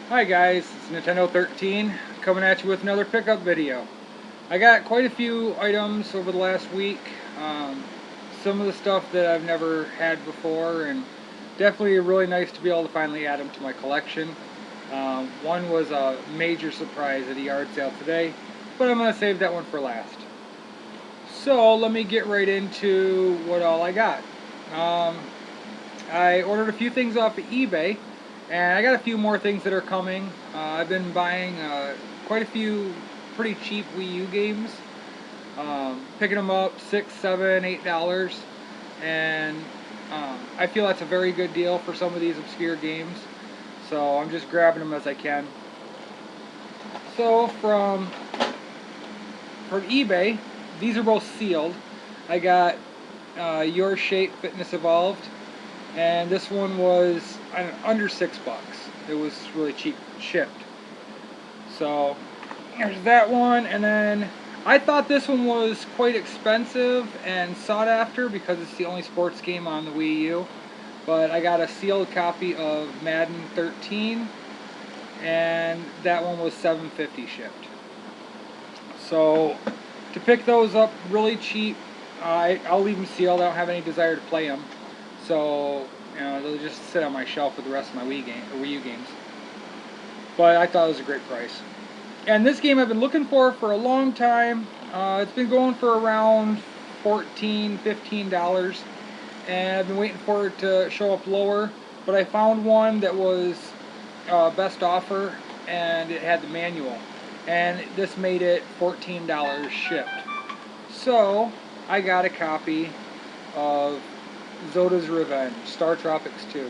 Hi guys, it's Nintendo 13 coming at you with another pickup video. I got quite a few items over the last week. Some of the stuff that I've never had before, and definitely really nice to be able to finally add them to my collection. One was a major surprise at a yard sale today, but I'm going to save that one for last. So let me get right into what all I got. I ordered a few things off of eBay, and I got a few more things that are coming. I've been buying quite a few pretty cheap Wii U games, picking them up $6, $7, $8, and I feel that's a very good deal for some of these obscure games. So I'm just grabbing them as I can. So from eBay, these are both sealed. I got Your Shape Fitness Evolved, and this one was under $6. It was really cheap shipped. So there's that one, and then I thought this one was quite expensive and sought after because it's the only sports game on the Wii U. But I got a sealed copy of Madden 13, and that one was $7.50 shipped. So to pick those up really cheap, I'll leave them sealed. I don't have any desire to play them. So, you know, they'll just sit on my shelf with the rest of my Wii U games. But I thought it was a great price. And this game I've been looking for a long time. It's been going for around $14, $15. And I've been waiting for it to show up lower. But I found one that was best offer, and it had the manual. And this made it $14 shipped. So I got a copy of Zoda's Revenge, Star Tropics 2.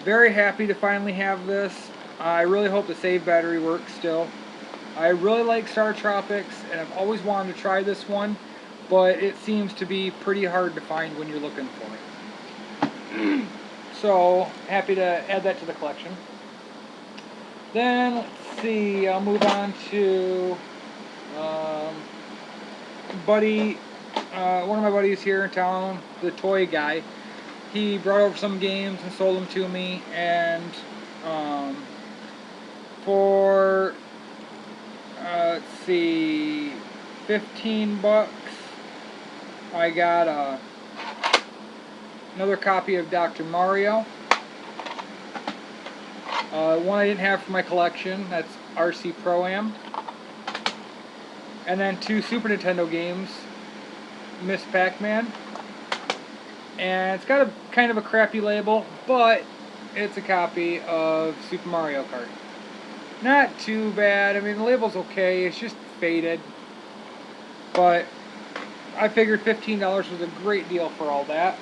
Very happy to finally have this. I really hope the save battery works still. I really like Star Tropics, and I've always wanted to try this one, but it seems to be pretty hard to find when you're looking for it. So, happy to add that to the collection. Then, let's see, I'll move on to one of my buddies here in town, the toy guy. He brought over some games and sold them to me, and for let's see, $15, I got another copy of Dr. Mario. One I didn't have for my collection, that's RC Pro-Am. And then two Super Nintendo games, Miss Pac-Man. And it's got a kind of a crappy label, but it's a copy of Super Mario Kart. Not too bad. I mean, the label's okay. It's just faded. But I figured $15 was a great deal for all that.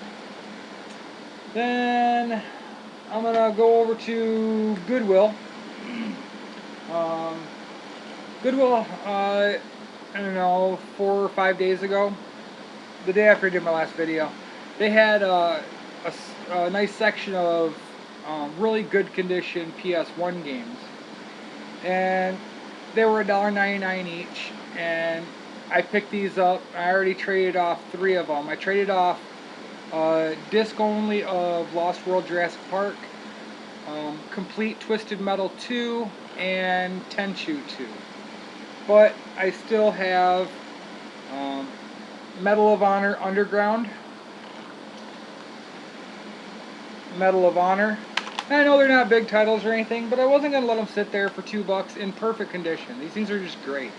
Then I'm going to go over to Goodwill. Goodwill, I don't know, 4 or 5 days ago, the day after I did my last video, they had a nice section of really good condition PS1 games. And they were $1.99 each, and I picked these up. I already traded off 3 of them. I traded off disc only of Lost World Jurassic Park, Complete Twisted Metal 2, and Tenchu 2. But I still have Medal of Honor Underground, Medal of Honor. And I know they're not big titles or anything, but I wasn't going to let them sit there for $2 in perfect condition. These things are just great.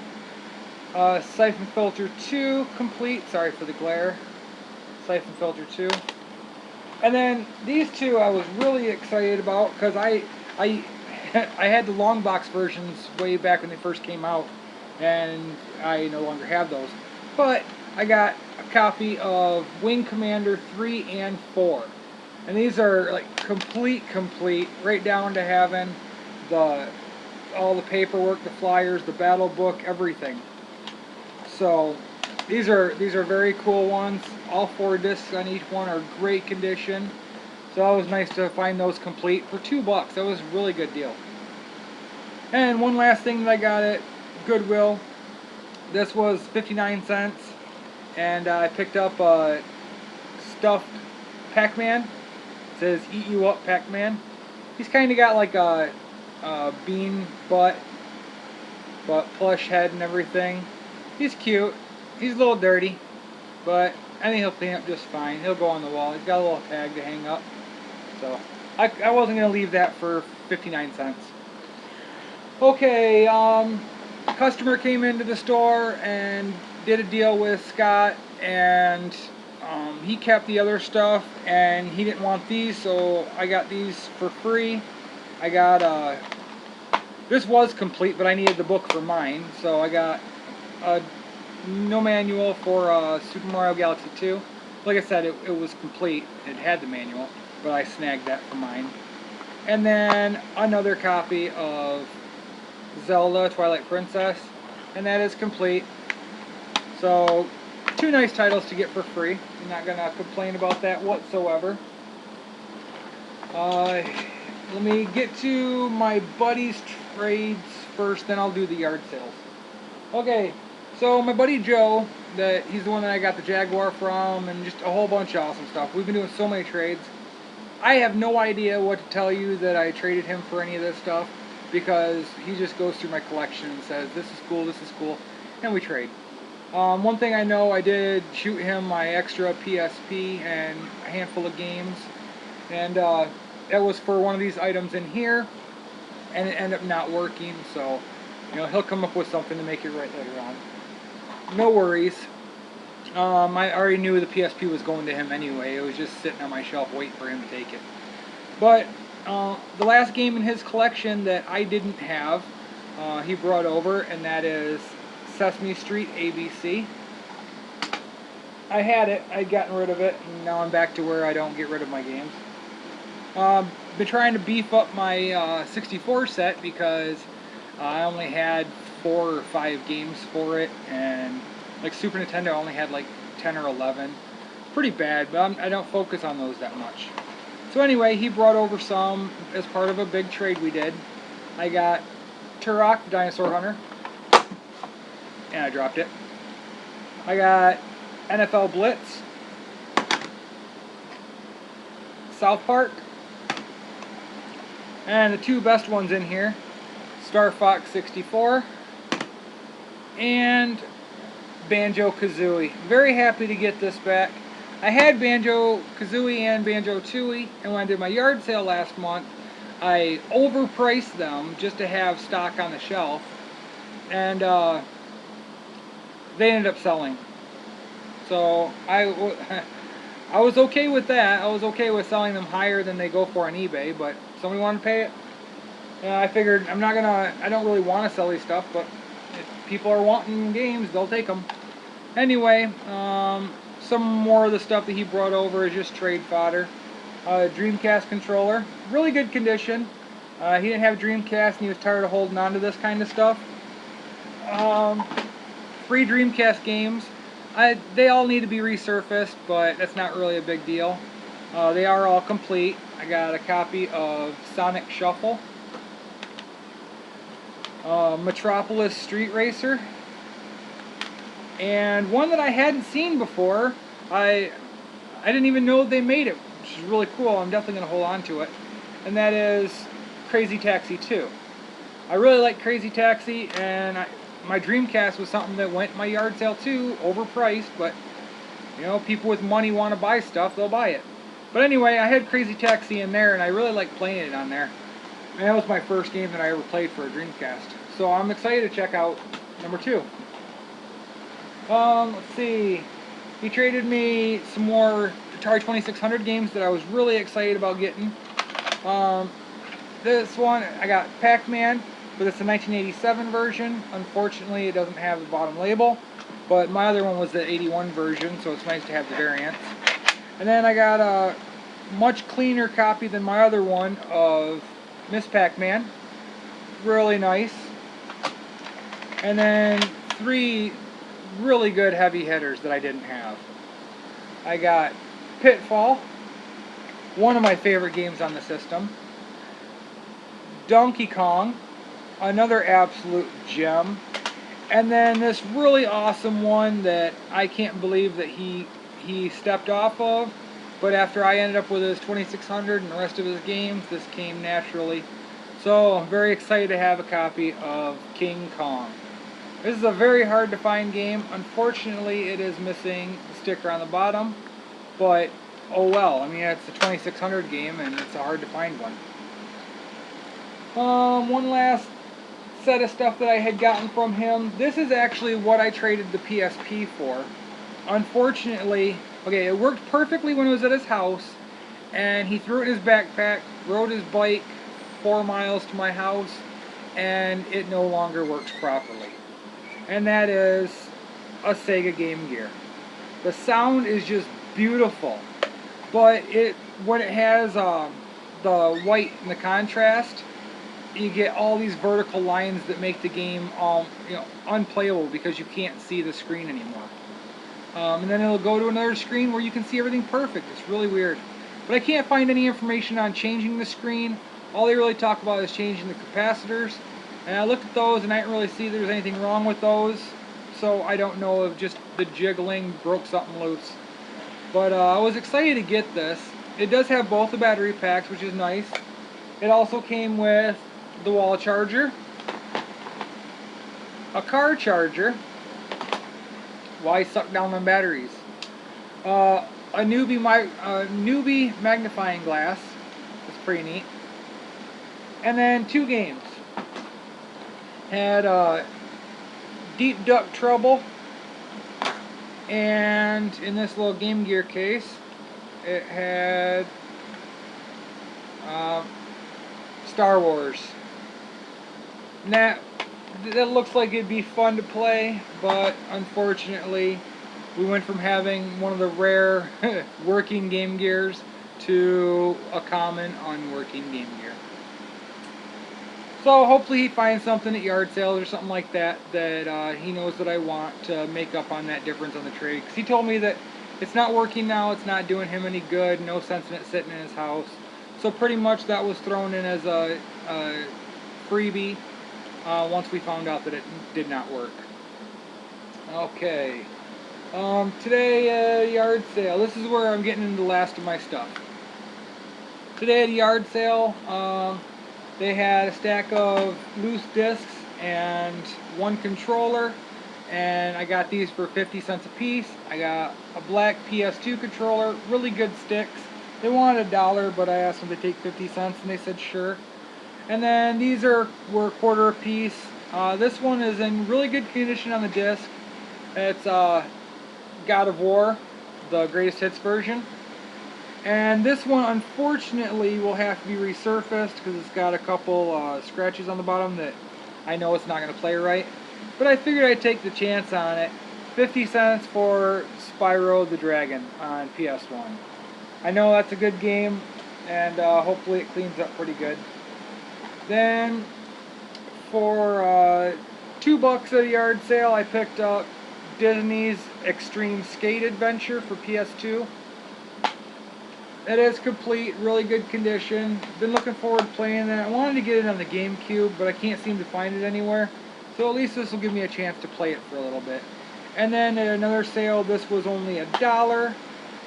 Siphon Filter 2 Complete. Sorry for the glare. Siphon Filter 2. And then these two I was really excited about because I had the long box versions way back when they first came out, and I no longer have those. But I got a copy of Wing Commander 3 and 4. And these are like complete, right down to having all the paperwork, the flyers, the battle book, everything. So these are very cool ones. All 4 discs on each one are great condition. So that was nice to find those complete for $2. That was a really good deal. And one last thing that I got at Goodwill. This was 59 cents, and I picked up a stuffed Pac-Man. It says "Eat You Up, Pac-Man." He's kind of got like a bean butt, but plush head and everything. He's cute. He's a little dirty, but I think he'll clean up just fine. He'll go on the wall. He's got a little tag to hang up. So I wasn't going to leave that for 59 cents. Okay, customer came into the store and did a deal with Scott, and he kept the other stuff, and he didn't want these, so I got these for free. I got, this was complete, but I needed the book for mine, so I got no manual for Super Mario Galaxy 2. Like I said, it was complete. It had the manual, but I snagged that for mine. And then another copy of Zelda Twilight Princess, and that is complete. So, two nice titles to get for free. I'm not going to complain about that whatsoever. Let me get to my buddy's trades first, then I'll do the yard sales. Okay, so my buddy Joe, he's the one that I got the Jaguar from, and just a whole bunch of awesome stuff. We've been doing so many trades. I have no idea what to tell you that I traded him for any of this stuff, because he just goes through my collection and says, this is cool, and we trade. One thing I know, I did shoot him my extra PSP and a handful of games, and that was for one of these items in here, and it ended up not working, so he'll come up with something to make it right later on. No worries. I already knew the PSP was going to him anyway. It was just sitting on my shelf waiting for him to take it. But the last game in his collection that I didn't have, he brought over, and that is Sesame Street ABC. I had it, I'd gotten rid of it, and now I'm back to where I don't get rid of my games. Been trying to beef up my 64 set because I only had 4 or 5 games for it, and like Super Nintendo only had like 10 or 11. Pretty bad, but I don't focus on those that much. So anyway, he brought over some as part of a big trade we did. I got Turok, the Dinosaur Hunter, and I dropped it. I got NFL Blitz, South Park, and the two best ones in here, Star Fox 64 and Banjo-Kazooie. Very happy to get this back. I had Banjo-Kazooie and Banjo-Tooie, and when I did my yard sale last month, I overpriced them just to have stock on the shelf, and they ended up selling. So I was okay with that. I was okay with selling them higher than they go for on eBay, but somebody wanted to pay it. I figured I don't really want to sell these stuff, but if people are wanting games, they'll take them. Anyway, some more of the stuff that he brought over is just trade fodder. Dreamcast controller, really good condition. He didn't have Dreamcast and he was tired of holding on to this kind of stuff. Free Dreamcast games. They all need to be resurfaced, but that's not really a big deal. They are all complete. I got a copy of Sonic Shuffle, Metropolis Street Racer, and one that I hadn't seen before. I didn't even know they made it, which is really cool. I'm definitely going to hold on to it, and that is Crazy Taxi 2. I really like Crazy Taxi, and my Dreamcast was something that went in my yard sale too, overpriced, but people with money want to buy stuff, they'll buy it. But anyway, I had Crazy Taxi in there, and I really liked playing it on there. And that was my first game that I ever played for a Dreamcast. So I'm excited to check out number 2. Let's see. He traded me some more Atari 2600 games that I was really excited about getting. This one, I got Pac-Man, but it's the 1987 version. Unfortunately, it doesn't have the bottom label, but my other one was the 81 version, so it's nice to have the variants. And then I got a much cleaner copy than my other one of Miss Pac-Man. Really nice. And then 3 really good heavy hitters that I didn't have. I got Pitfall, one of my favorite games on the system. Donkey Kong, another absolute gem. And then this really awesome one that I can't believe that he stepped off of, but after I ended up with his 2600 and the rest of his games, this came naturally. So I'm very excited to have a copy of King Kong. This is a very hard to find game. Unfortunately, it is missing the sticker on the bottom, but oh well. I mean, it's a 2600 game and it's a hard to find one. One last set of stuff that I had gotten from him. This is actually what I traded the PSP for. Unfortunately, okay, it worked perfectly when it was at his house, and he threw it in his backpack, rode his bike 4 miles to my house, and it no longer works properly. And that is a Sega Game Gear. The sound is just beautiful, but when it has the white and the contrast, you get all these vertical lines that make the game unplayable because you can't see the screen anymore. And then it'll go to another screen where you can see everything perfect. It's really weird. But I can't find any information on changing the screen. All they really talk about is changing the capacitors. And I looked at those and I didn't really see there's anything wrong with those. So I don't know if just the jiggling broke something loose. But I was excited to get this. It does have both the battery packs, which is nice. It also came with the wall charger, a car charger. Why suck down them batteries? A newbie magnifying glass. That's pretty neat. And then 2 games. Had Deep Duck Trouble, and in this little Game Gear case, it had Star Wars. And that looks like it'd be fun to play, but unfortunately we went from having one of the rare working Game Gears to a common unworking Game Gear. So hopefully he finds something at yard sales or something like that that he knows that I want to make up on that difference on the trade. Because he told me that it's not working now, it's not doing him any good, no sense in it sitting in his house. So pretty much that was thrown in as a freebie once we found out that it did not work. Okay. Today at a yard sale, this is where I'm getting into the last of my stuff. Today at a yard sale, they had a stack of loose discs and 1 controller, and I got these for 50 cents a piece. I got a black PS2 controller, really good sticks. They wanted $1, but I asked them to take 50 cents, and they said sure. And then these were $1 a piece. This one is in really good condition on the disc. It's God of War, the greatest hits version. And this one, unfortunately, will have to be resurfaced because it's got a couple scratches on the bottom that I know it's not going to play right. But I figured I'd take the chance on it. 50 cents for Spyro the Dragon on PS1. I know that's a good game, and hopefully it cleans up pretty good. Then, for $2 at a yard sale, I picked up Disney's Extreme Skate Adventure for PS2. It is complete, really good condition. Been looking forward to playing that. I wanted to get it on the GameCube, but I can't seem to find it anywhere. So at least this will give me a chance to play it for a little bit. And then at another sale, this was only $1,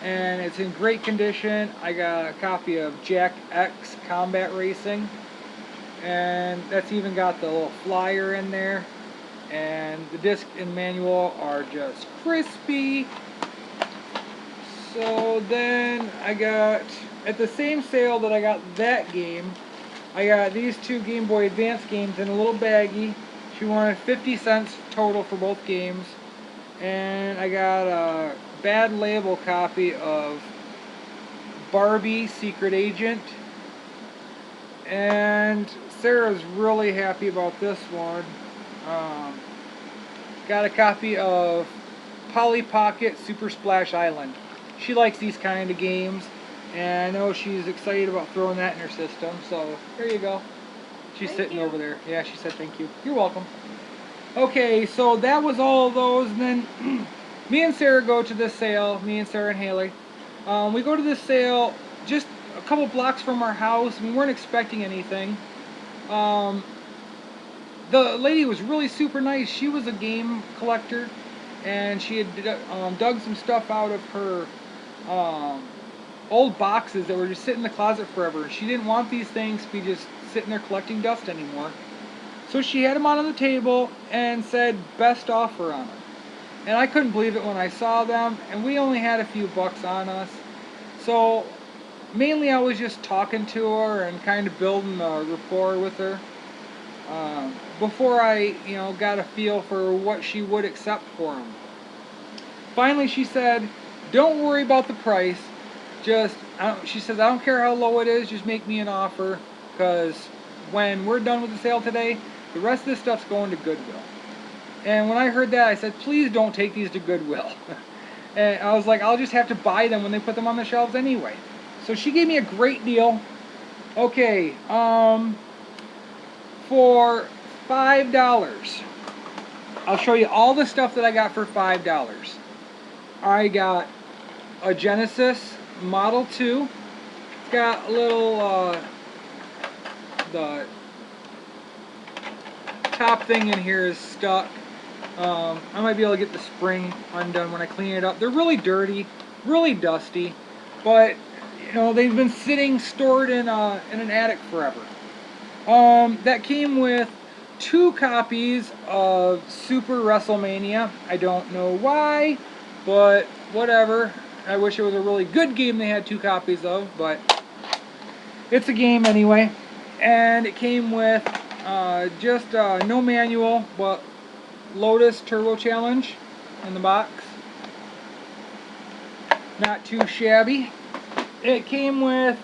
and it's in great condition. I got a copy of Jack X Combat Racing, and that's even got the little flyer in there. And the disc and manual are just crispy. So then I got, at the same sale that I got that game, I got these 2 Game Boy Advance games in a little baggie. She wanted 50 cents total for both games. And I got a Bad Label copy of Barbie Secret Agent. And Sarah's really happy about this one. Got a copy of Polly Pocket Super Splash Island. She likes these kind of games, and I know she's excited about throwing that in her system, so there you go. She's sitting over there. Yeah, she said thank you. You're welcome. Okay, so that was all of those, and then me and Sarah go to this sale, me and Sarah and Haley. We go to this sale just a couple blocks from our house. We weren't expecting anything. The lady was really super nice. She was a game collector, and she had dug some stuff out of her old boxes that were just sitting in the closet forever. She didn't want these things to be just sitting there collecting dust anymore. So she had them on the table and said best offer on them. And I couldn't believe it when I saw them, and we only had a few bucks on us. So mainly I was just talking to her and kind of building a rapport with her before I, got a feel for what she would accept for them. Finally, she said, "Don't worry about the price. She says, I don't care how low it is. Just make me an offer, because when we're done with the sale today, the rest of this stuff's going to Goodwill." And when I heard that, I said, "Please don't take these to Goodwill." And I was like, I'll just have to buy them when they put them on the shelves anyway. So she gave me a great deal. Okay, for $5, I'll show you all the stuff that I got for $5. I got a Genesis Model 2. It's got a little, the top thing in here is stuck. I might be able to get the spring undone when I clean it up. They're really dirty, really dusty, but they've been stored in an attic forever. That came with 2 copies of Super WrestleMania. I don't know why, but whatever. I wish it was a really good game they had 2 copies of, but it's a game anyway. And it came with just no manual, but Lotus Turbo Challenge in the box. Not too shabby. It came with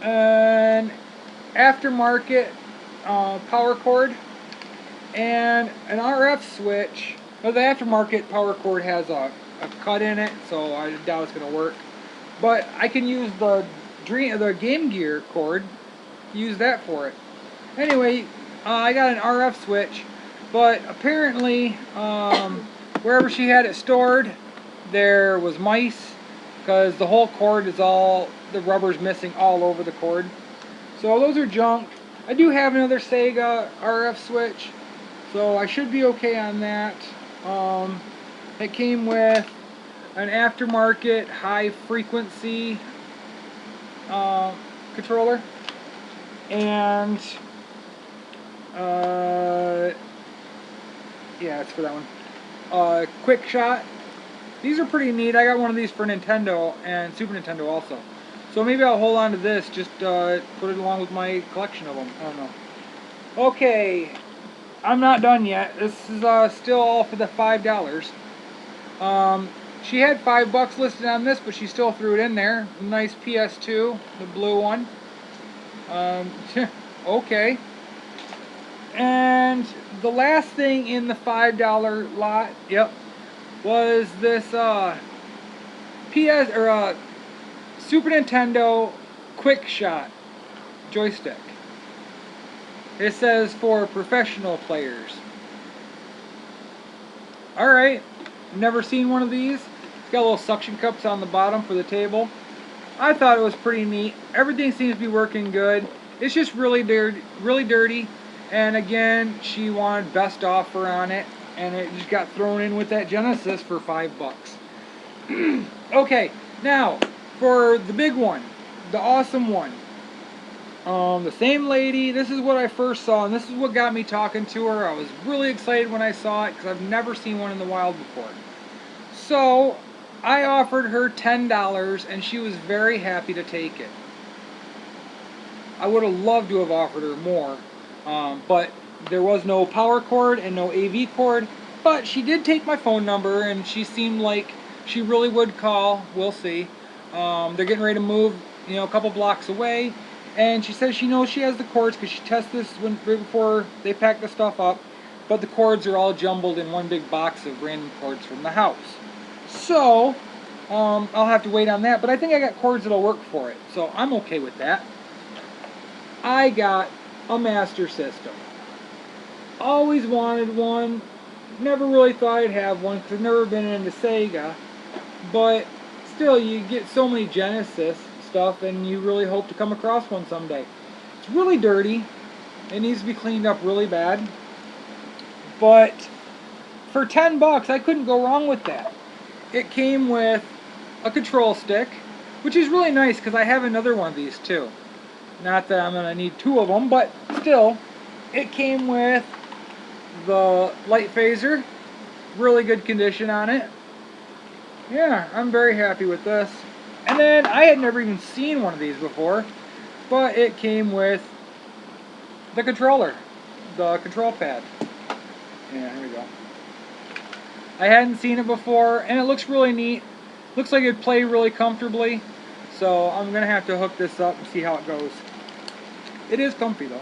an aftermarket power cord and an RF switch. Well, the aftermarket power cord has a cut in it, so I doubt it's going to work. But I can use the Game Gear cord, use that for it. Anyway, I got an RF switch, but apparently wherever she had it stored, there was mice, because the whole cord is the rubber's missing all over the cord. So those are junk. I do have another Sega RF switch, so I should be okay on that. It came with an aftermarket high frequency controller, and yeah, it's for that one. Quick Shot. These are pretty neat. I got one of these for Nintendo and Super Nintendo also. So maybe I'll hold on to this, just put it along with my collection of them. I don't know. Okay, I'm not done yet. This is still all for the $5. She had $5 listed on this, but she still threw it in there. Nice PS2, the blue one. Okay. And the last thing in the $5 lot, was this Super Nintendo Quick Shot joystick. It says for professional players. Alright, never seen one of these. It's got little suction cups on the bottom for the table. I thought it was pretty neat. Everything seems to be working good. It's just really dirty. And again, she wanted best offer on it, and it just got thrown in with that Genesis for $5. Okay, now for the big one, the awesome one. The same lady, this is what I first saw, and this is what got me talking to her. I was really excited when I saw it, because I've never seen one in the wild before. So I offered her $10, and she was very happy to take it. I would have loved to have offered her more, but there was no power cord and no AV cord. But she did take my phone number, and she seemed like she really would call. We'll see. They're getting ready to move, a couple blocks away. And she says she knows she has the cords, because she tested this right before they packed the stuff up. But the cords are all jumbled in one big box of random cords from the house. So I'll have to wait on that. But I think I got cords that'll work for it. So I'm okay with that. I got a Master System. Always wanted one. Never really thought I'd have one, because I've never been into Sega. But still, you get so many Genesis stuff, and you really hope to come across one someday. It's really dirty. It needs to be cleaned up really bad. But for $10, I couldn't go wrong with that. It came with a control stick, which is really nice, because I have another one of these too. Not that I'm gonna need 2 of them, but still, it came with the light phaser, really good condition on it. Yeah, I'm very happy with this. And then I had never even seen one of these before, but it came with the controller, the control pad. Yeah, here we go. I hadn't seen it before, and it looks really neat. Looks like it'd play really comfortably, so I'm gonna have to hook this up and see how it goes. It is comfy though.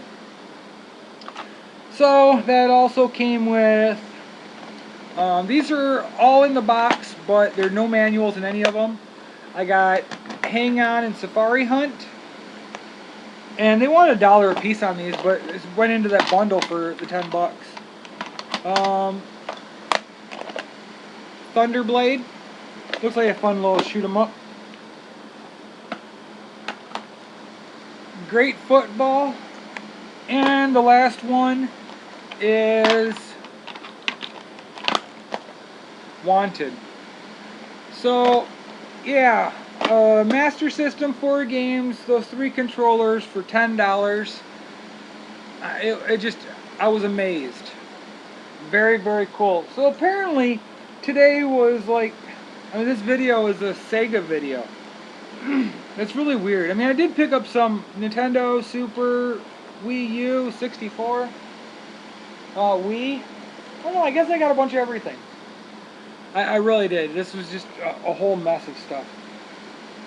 So that also came with, these are all in the box, but there are no manuals in any of them. I got Hang On and Safari Hunt, and they wanted $1 a piece on these, but it went into that bundle for the 10 bucks. Thunderblade, looks like a fun little shoot 'em up. Great Football, and the last one is Wanted. So yeah, Master System, 4 games, those 3 controllers for $10. I was amazed. Very, very cool. So apparently today was like, I mean, this video is a Sega video. That's really weird. I mean, I did pick up some Nintendo, Super, Wii U, 64, Wii. I don't know, I guess I got a bunch of everything. I really did. This was just a whole mess of stuff.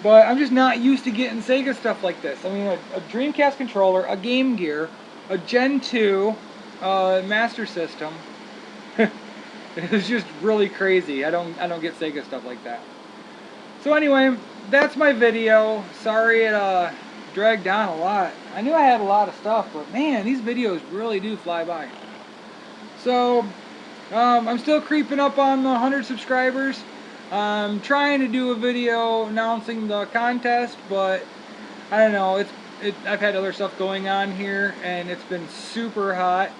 But I'm just not used to getting Sega stuff like this. I mean, a Dreamcast controller, a Game Gear, a Gen 2 Master System. It's just really crazy. I don't get Sega stuff like that. So anyway, that's my video. Sorry it dragged on a lot. I knew I had a lot of stuff, but man, these videos really do fly by. So I'm still creeping up on the 100 subscribers. I'm trying to do a video announcing the contest, but I don't know. I've had other stuff going on here, and it's been super hot.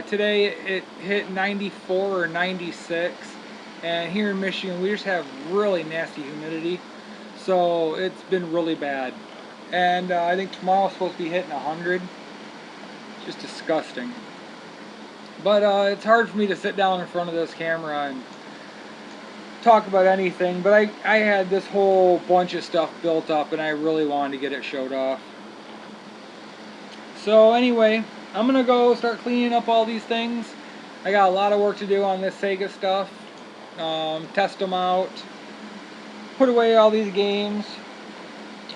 Today it hit 94 or 96, and here in Michigan we just have really nasty humidity, so it's been really bad. And I think tomorrow's supposed to be hitting 100. It's just disgusting. But it's hard for me to sit down in front of this camera and talk about anything, but I had this whole bunch of stuff built up and I really wanted to get it showed off. So anyway, I'm gonna go start cleaning up all these things. I got a lot of work to do on this Sega stuff. Test them out, put away all these games,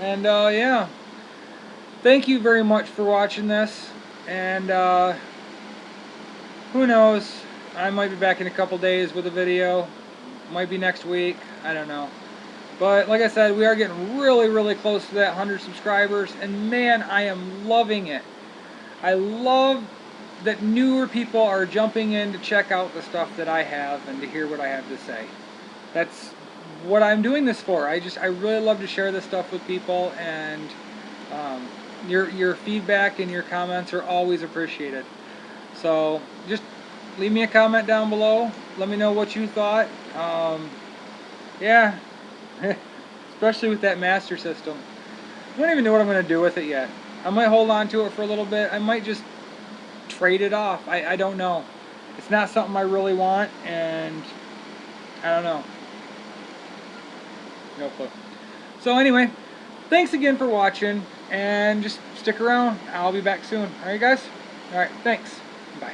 and yeah. Thank you very much for watching this, and who knows, I might be back in a couple days with a video. Might be next week, I don't know. But like I said, we are getting really, really close to that 100 subscribers, and man, I am loving it. I love that newer people are jumping in to check out the stuff that I have and to hear what I have to say. That's what I'm doing this for. I really love to share this stuff with people, and your feedback and your comments are always appreciated. So just leave me a comment down below. Let me know what you thought. Yeah, especially with that Master System. I don't even know what I'm going to do with it yet. I might hold on to it for a little bit. I might just trade it off. I don't know. It's not something I really want, and I don't know. No clue. So anyway, thanks again for watching, and just stick around. I'll be back soon. Alright guys? Alright, thanks. Bye.